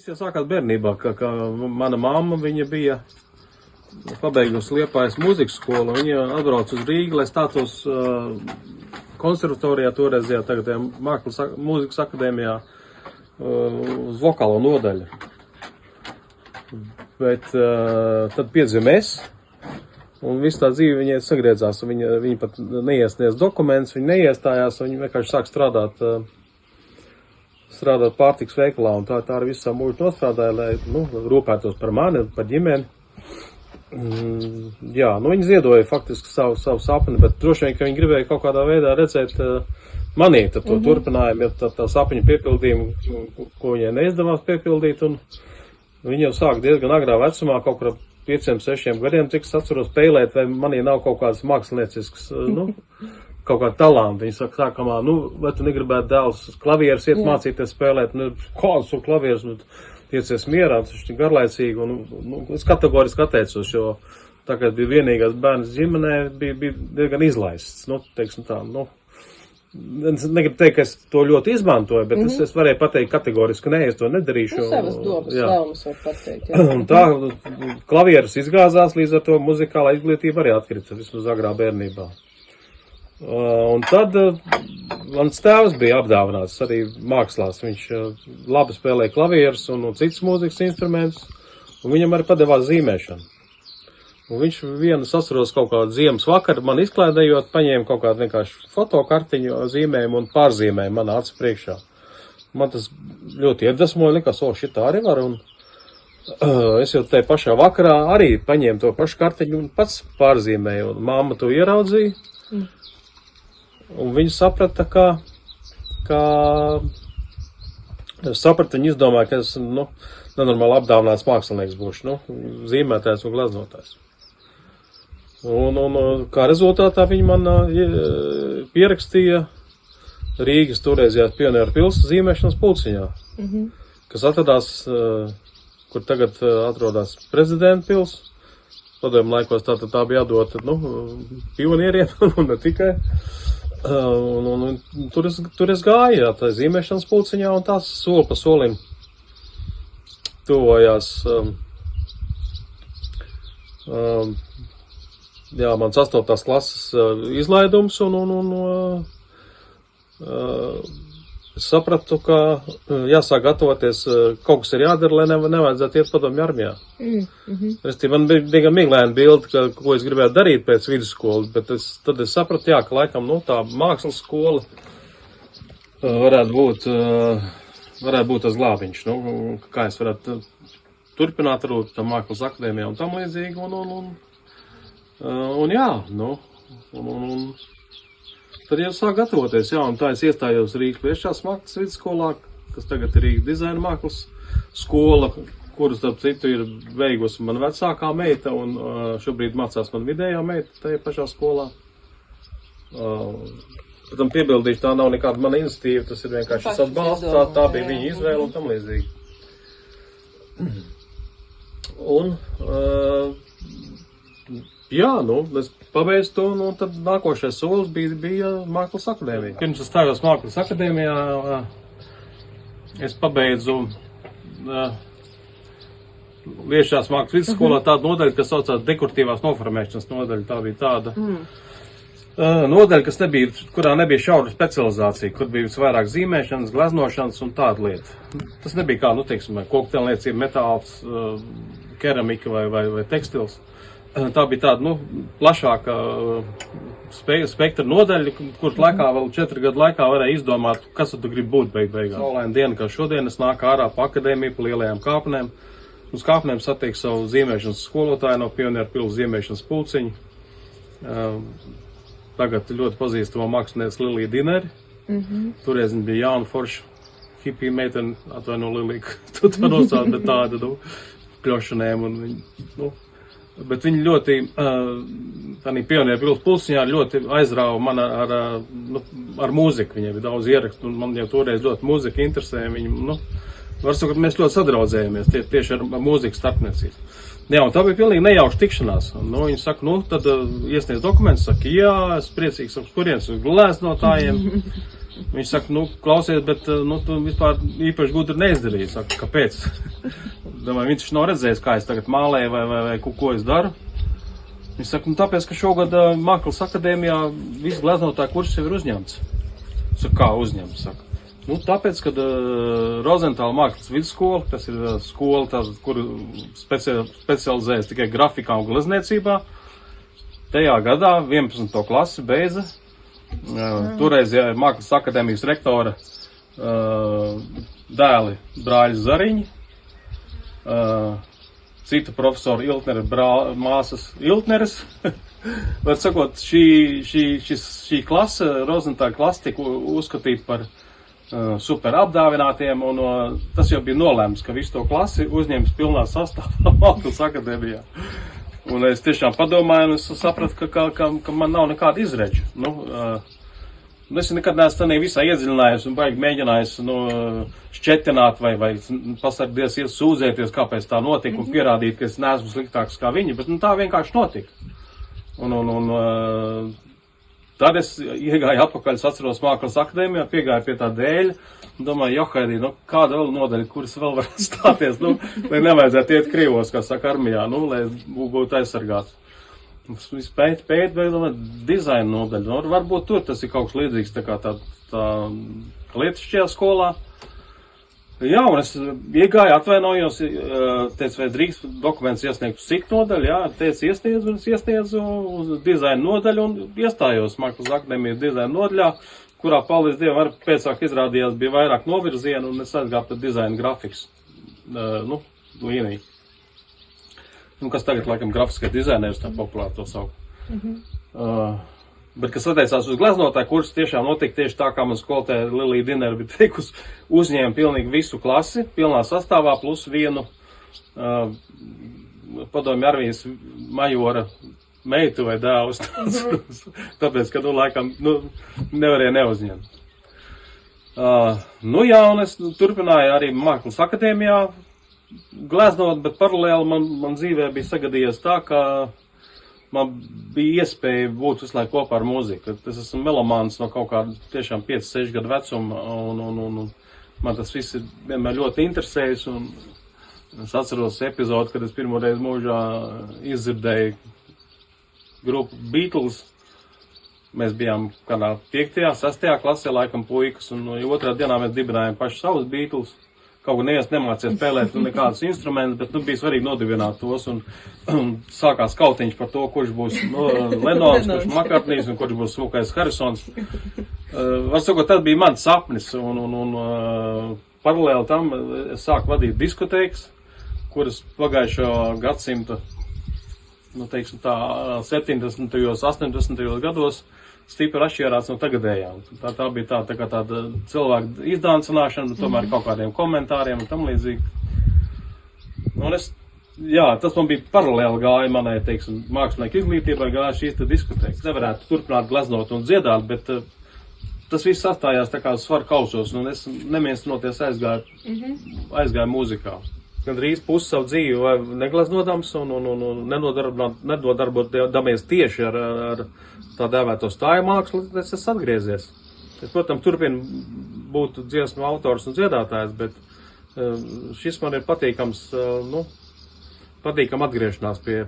jau sākās bērnībā, ka mana mamma, viņa bija pabeigusi Liepājas mūzikas skolu, viņa atbrauca uz Rīgu, lai stātos konservatorijā toreizajā tagad mūzikas akadēmijā uz vokālo nodaļu. Bet tad piedzima es, un visu tā dzīve viņai sagriedzās, un viņa pat neiesniedz dokumentus, viņa neiestājās, un viņa vienkārši sāk strādāt pārtiks veikalā, un tā arī visu savu mūžu nostrādāja, lai, rūpētos par mani, par ģimeni. Jā, viņa ziedoja faktiski savu sapni, bet droši vien, ka viņa gribēja kaut kādā veidā redzēt manī to turpinājumu, ja tā sapņa piepildījumu, ko viņai neizdevās piepildīt, un viņa jau sāk diezgan agrā vecumā, kaut kur 5-6 gadiem, cik es atceros, spēlēt, vai manī nav kaut kādas mākslinieciskas, kaut kāda talanta. Viņa saka sākamā, vai tu negribētu dēls klavierus iet mācīties spēlēt, kāds ir klavierus, tiecies mierā, tas ir garlaicīgi, un es kategoriski atteicos, jo tā kā bija vienīgās bērns ģimenē, bija diezgan izlaists, teiksim tā, Es negribu teikt, ka es to ļoti izmantoju, bet es varēju pateikt kategoriski, nē, es to nedarīšu. Savas domas, vēlmas var pateikt. Un tā klavieres izgāzās, līdz ar to muzikālā izglītība arī atkrita, vismaz agrā bērnībā. Un tad mans tēvs bija apdāvināts arī mākslās. Viņš labi spēlēja klavierus un citus mūzikas instrumentus, un viņam arī padevās zīmēšana. Un viņš vienu sasaros kaut kādu ziemas vakaru, man izklēdējot, paņēma kaut kādu vienkārši fotokartiņu zīmējumu un pārzīmēja manā acu priekšā. Man tas ļoti iedvesmoja, likās, šitā arī var, un es jau te pašā vakarā arī paņēmu to pašu kartiņu un pats pārzīmēju, un mamma to ieraudzīja, un viņa saprata, ka viņa izdomāja, ka es, nenormāli apdāvināts mākslinieks būšu, zīmētājs un glaznotājs. Un kā rezultātā viņi man pierakstīja Rīgas toreizajās Pionieru pils zīmēšanas pulciņā, kas atradās, kur tagad atrodas Prezidenta pils. Padomju laikos tā bija atdota, pionieriem, un ne tikai. Tur es gāju, jā, tā zīmēšanas pulciņā, un tās soli pa solim tuvojās, mans 8. klases izlaidums, un es sapratu, ka jāsāk gatavoties, kaut kas ir jādara, lai nevajadzētu iet padomju armijā. Man bija diezgan miglaina bilde, ko es gribētu darīt pēc vidusskolas, bet tad es sapratu, ka laikam, tā mākslas skola varētu būt tas glābiņš, kā es varētu turpināt varbūt tā mākslas akadēmijā un tam līdzīgi, tad jau sāk gatavoties, un tā es iestājos Rīgas Priekšās mākslas vidusskolā, kas tagad ir Rīgas dizaina mākslas skola, kuras, starp citu, ir beigusi man vecākā meita, un šobrīd mācās man vidējā meita tajā pašā skolā. Tam piebildīšu, tā nav nekāda mana iniciatīva, tas ir vienkārši atbalsts, tā bija viņa izvēle un tam līdzīgi. Un, es pabeidzu to, un tad nākošais solis bija Mākslas akadēmija. Pirms es stājos Mākslas akadēmijā, es pabeidzu Liešās mākslas vidusskolā tādu nodaļu, kas saucās dekoratīvās noformēšanas nodaļa. Tā bija tāda nodaļa, kurā nebija šaura specializācija, kur bija vairāk zīmēšanas, gleznošanas un tāda lieta. Tas nebija kā, kokteļniecība, metāls, keramika vai tekstils. Tā bija tāda, plašāka spektra nodaļa, kur laikā vēl 4 gadu laikā varēja izdomāt, kas tu gribi būt beigās. Saulaina diena, kā šodien, es nāku ārā pa akadēmiju, pa lielajām kāpnēm. Uz kāpnēm satieku savu zīmēšanas skolotāju no Pionieru pils zīmēšanas pulciņa. Tagad ļoti pazīstamo mākslinieci Lilija Dineri. Toreiz viņa bija jauna forša hipija meitene, atvaino Lilija, tu tā nosauc, bet tāda, kļošanēm un bet viņi ļoti, tādā Pionieru pils pulciņā ļoti aizrāva man ar mūziku. Viņai bija daudz ierakstu, un man jau toreiz ļoti mūzika interesēja. Viņi, var sakot, mēs ļoti sadraudzējamies tieši ar mūzikas starpniecību. Jā, un tā bija pilnīgi nejauša tikšanās. Viņi saka, tad iesniedz dokumentus, saka, jā, es priecīgs, kurienes uz gleznotājiem. Viņš saka, nu, klausies, bet, nu, tu vispār īpaši gudri neizdarīji. Saka, kāpēc? Domāju, viņš nav redzējis, kā es tagad mālēju vai ko es daru. Viņš saka, nu, tāpēc, ka šogad Mākslas akadēmijā visu gleznotāju kursus jau ir uzņemts. Saka, kā uzņemts? Saka. Nu, tāpēc, kad Rozentāla mākslas vidusskola, tas ir skola, kur specializējas tikai grafikā un glezniecībā, tajā gadā 11. klasi beidza toreiz Mākslas akadēmijas rektora dēli brāļi Zariņi, citu profesoru Iltnera māsas Iltneres. Var sakot, šī klase, Rozentāla klase, tika uzskatīta par super apdāvinātiem, un tas jau bija nolēmts, ka visu to klasi uzņems pilnā sastāvā Mākslas akadēmijā. Un es tiešām padomāju, un es sapratu, ka man nav nekāda izredža. Es nekad neesmu tādā visā iedziļinājies un baigi mēģinājis šķetināt vai pasargties, sūdzēties, kāpēc tā notika, un pierādīt, ka es neesmu sliktāks kā viņi, bet tā vienkārši notika. Tad es iegāju atpakaļ, es atceros Mākslas akadēmijā, piegāju pie tā dēļa, un domāju, johaidī, kāda vēl nodaļa, kuras vēl var stāties, lai nevajadzētu iet krīvos, kā saka armijā, lai būtu aizsargāts. Es pētu, bet domāju, dizaina nodaļa, varbūt tur tas ir kaut kas līdzīgs, tā kā tā lietišķajā skolā. Jā, un es iegāju, atvainojos, teicu, vai drīkst dokuments iesniegt uz citu nodaļu, jā, teicu, iesniedzu uz dizaina nodaļu un iestājos Mākslas akadēmijas dizaina nodaļā, kurā, paldies Dievam, arī pēcāk izrādījās, bija vairāk novirzienu un es aizgāju par dizaina grafikas, līniju. Kas tagad, laikam, grafiskai dizainērs tā populāri to sauc. Bet, kas attiecās uz gleznotāju kursu, tiešām notika tieši tā, kā man skolotāja Lilija Dinera bija teikusi, uzņēma pilnīgi visu klasi, pilnā sastāvā, plus vienu padomju armijas majora meitu vai dēlu. Tāpēc, ka, laikam, nevarēja neuzņemt. Jā, un es turpināju arī Mākslas akadēmijā gleznot, bet paralēli man dzīvē bija sagadījies tā, ka man bija iespēja būt visu laiku kopā ar mūziku. Es esmu melomāns no kaut kāda tiešām 5-6 gadu vecuma, un man tas viss ir vienmēr ļoti interesējis, un es atceros epizodu, kad es pirmoreiz mūžā izdzirdēju grupu Beatles. Mēs bijām kādā 5. 6. klasē, laikam puikas, un otrā dienā mēs dibinājām paši savus Beatles. Kaut gan nemācīja spēlēt nekādus instrumentus, bet bija svarīgi nodibināt tos, un sākās kautiņš par to, kurš būs Lenons, kurš Makartnijs un kurš būs smukais Harisons. Var sakot, tas bija mans sapnis, un paralēli tam es sāku vadīt diskotēkas, kuras pagājušo gadsimta, 70. 80. gados stipri atšķirās no tagadējām. Tā bija tāda cilvēku izdāncināšana, tomēr kaut kādiem komentāriem un tam līdzīgi. Un tas man bija paralēli gāja manai, mākslinieku izglītībai, gāja šīs diskotēkas. Nevarētu turpināt gleznot un dziedāt, bet tas viss sastājās tā kā svaru kausos, un es nemienstinoties aizgāju mūzikā. Gandrīz pusi savu dzīvi vai negleznodams un nenodarbodamies tieši ar tā dēvēto stāju mākslu, es esmu atgriezies. Es, protams, turpinu būt dziesmu autors un dziedātājs, bet šis man ir patīkams, patīkam atgriešanās pie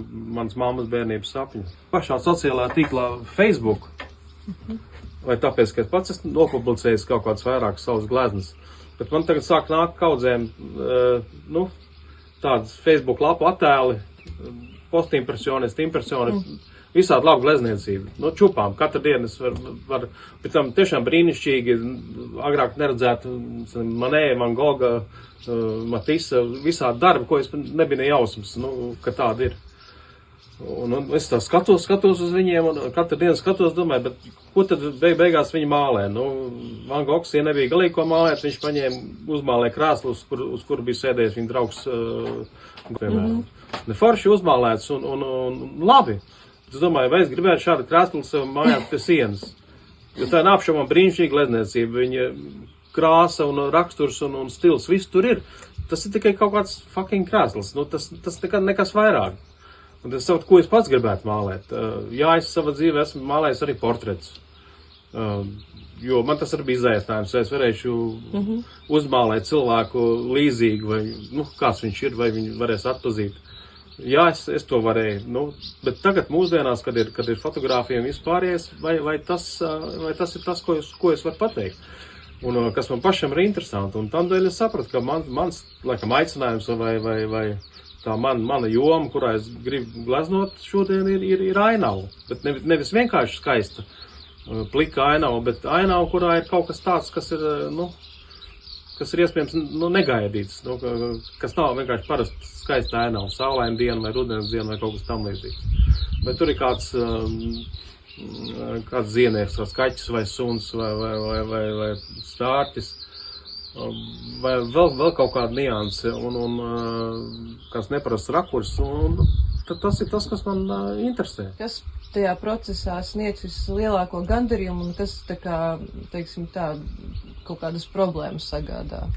manas mammas bērnības sapņu. Pašā sociālā tīklā Facebook, vai tāpēc, ka es pats esmu nopublicējis kaut kāds vairākas savas gleznas, bet man tagad sāk nākt kaudzēm, tādas Facebook lapu attēli, postimpresionisti, impresionisti, visādi labu glezniecību, čupām, katru dienu es varu, pēc tam tiešām brīnišķīgi, agrāk neredzētu Manē, Van Gogha, Matisa, visādi darbi, ko es nebiju nejausmas, ka tāda ir. Un es tā skatos uz viņiem, un katru dienu skatos, domāju, bet ko tad beigās viņi mālē? Van Goghs, ja nebija galīgi ko mālēt, viņš paņēma uzmālē krēslu, uz kuru bija sēdējis viņa draugs, forši uzmālēts un labi. Es domāju, vai es gribētu šādu krēslu sev mājās pie sienas. Jo tā ir apšaubām brīnišķīga glezniecība, viņa krāsa un raksturs un stils, viss tur ir. Tas ir tikai kaut kāds fucking krēsls, tas nekad nekas vairāk. Un tas savu, ko es pats gribētu mālēt. Jā, es savā dzīvē esmu mālējis arī portretus. Jo man tas arī bija izaicinājums, vai es varēšu uzmālēt cilvēku līdzīgi, vai, kāds viņš ir, vai viņu varēs atpazīt. Jā, es to varēju, bet tagad mūsdienās, kad ir fotogrāfija un vispārējais, vai tas ir tas, ko es varu pateikt, un kas man pašam ir interesanti, un tādēļ es sapratu, ka mans, laikam, aicinājums vai tā mana joma, kurā es gribu gleznot šodien, ir ainava, bet nevis vienkārši skaista, plika ainava, bet ainava, kurā ir kaut kas tāds, kas ir, kas ir iespējams negaidīts, kas nav vienkārši parasti skaista ainava, saulaina diena vai rudens diena vai kaut kas tam līdzīgs. Bet tur ir kāds zienieks, kāds kaķis vai suns vai stārķis, vai vēl kaut kāda nianse un kāds neparasts rakurs, un tas ir tas, kas man interesē. Kas tajā procesā sniedz vislielāko gandarījumu un kas teiksim tā, kaut kādas problēmas sagādā?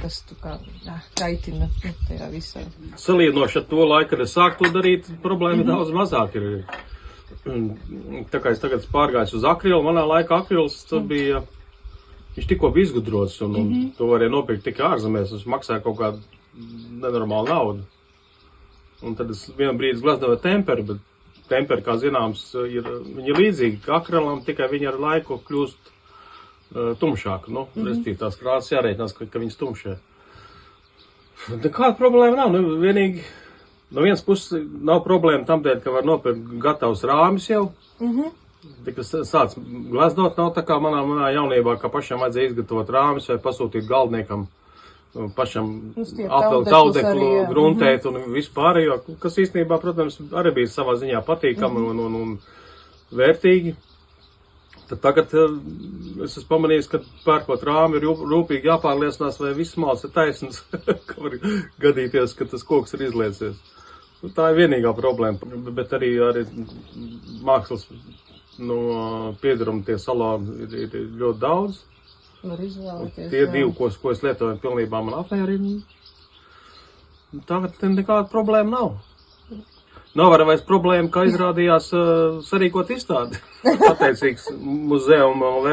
Kas tu kaitina tajā visā? Salīdinoši ar to laiku, kad es sāku to darīt, problēma daudz mazāk ir. Tā kā es tagad pārgājos uz akrilu, manā laikā akrils bija, viņš tikko bija izgudrots, un to varēja nopirkt tikai ārzemēs, tas maksāja kaut kādu nenormālu naudu. Un tad es vienu brīdi gleznoju temperi, bet temperi, kā zināms, viņi ir līdzīgi akrilam, tikai viņi ar laiku kļūst tumšāka, restīvi tās krāsas jārēķinās, ka viņas tumšē. Nekāda problēma nav, vienīgi no vienas puses nav problēma tam dēļ, ka var nopirkt gatavs rāmis jau. Tik sāc gleznot, nav tā kā manā jaunībā, ka pašam vajadzēja izgatavot rāmis vai pasūtīt galdniekam, pašam taudeklu, gruntēt un vispārējo, kas īstenībā, protams, arī bija savā ziņā patīkami un vērtīgi. Tad tagad es esmu pamanījis, ka pērkot rāmi ir rūpīgi jāpārliecinās, vai viss mals ir taisns, ka var gadīties, ka tas koks ir izliecies. Tā ir vienīgā problēma, bet arī mākslas piedaruma tie saloni ir ļoti daudz. Var izvēlēties. Tie divi, ko es lietoju, pilnībā man apmēr arī. Tagad nekāda problēma nav. Nav arī vairs problēma, kā izrādījās sarīkot izstādi. Pateicīgs muzeum LV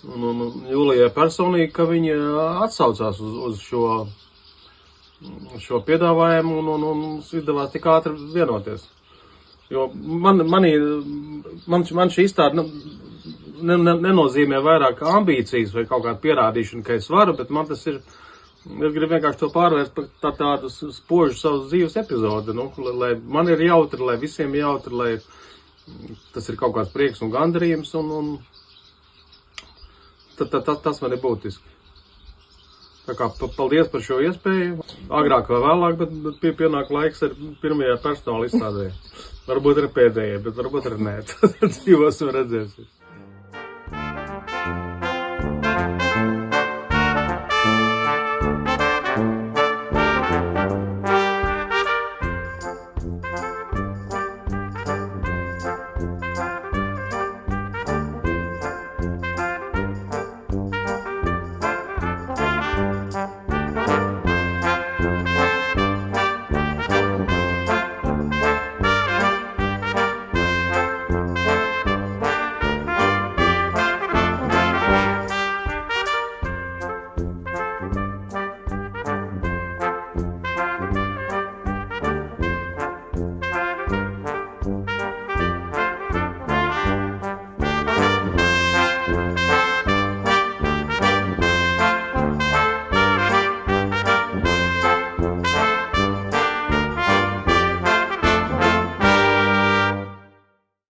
un Jūlijai personīgi, ka viņi atsaucās uz šo piedāvājumu un mums izdevās tik ātri vienoties. Jo man šī izstāde nenozīmē vairāk ambīcijas vai kaut kādu pierādīšanu, ka es varu, bet man tas ir, es gribu vienkārši to pārvērst par tādu spožu savas dzīves epizodi, lai man ir jautri, lai visiem jautri, lai tas ir kaut kāds prieks un gandarījums, un tas man ir būtiski. Tā kā paldies par šo iespēju, agrāk vai vēlāk, bet pienāk laiks ar pirmajā personāla izstādē. Varbūt arī pēdējie, bet varbūt arī nē, tad dzīvosim redzēsim.